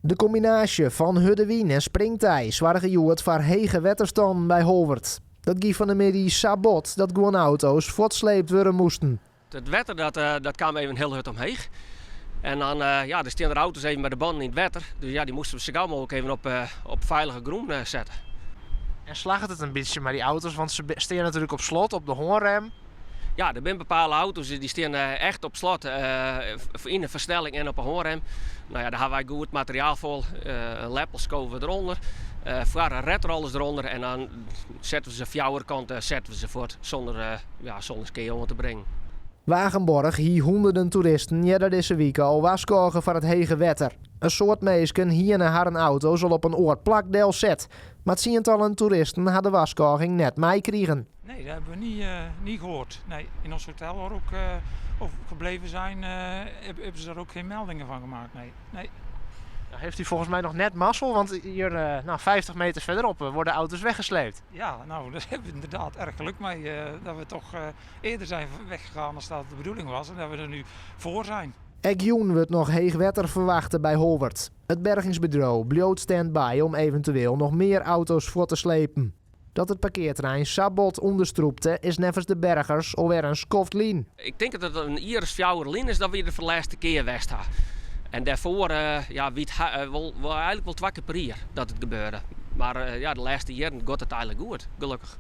De combinatie van Huddewien en springtij zwaarge joert voor hege wetterstanden bij Holwert. Dat gie van de middag sabot dat gewoon auto's voortsleept worden moesten. Het wetter dat kwam even heel hard omheen. En dan er staan er auto's even bij de banden in het wetter. Dus ja, die moesten we zo gauw mogelijk even op veilige groen zetten. En slaagt het een beetje met die auto's, want ze staan natuurlijk op slot, op de hoornrem. Ja, er zijn bepaalde auto's die staan echt op slot, in de versnelling en op een hoorrem. Nou ja, daar hebben wij goed materiaal voor, leppels koven eronder, een redrollers eronder en dan zetten we ze fjouwerkant zetten we ze voort zonder keer om te brengen. Wagenborg hier honderden toeristen jeder deze week al waskogen van het hege wetter. Een soort meesken hier naar haar auto zal op een oord plakdeel zet. Maar het tientallen toeristen hadden de waskoging net meekregen. Nee, dat hebben we niet gehoord. Nee, in ons hotel waar ook over gebleven zijn, hebben ze daar ook geen meldingen van gemaakt. Nee. Nou, heeft u volgens mij nog net mazzel, want hier 50 meter verderop worden auto's weggesleept. Ja, nou, daar hebben we inderdaad erg geluk mee dat we toch eerder zijn weggegaan als dat de bedoeling was en dat we er nu voor zijn. Egjoen wordt nog heeg wetter verwachten bij Holwert. Het bergingsbureau bloot stand-by om eventueel nog meer auto's voor te slepen. Dat het parkeerterrein sabot onderstroepte is nevens de bergers alweer een skoftlien. Ik denk dat het een iris fjouwerlin is dat we er voor de laatste keer west hebben. En daarvoor eigenlijk wel 2 keer per jaar dat het gebeurde. Maar de laatste jaren gaat het eigenlijk goed, gelukkig.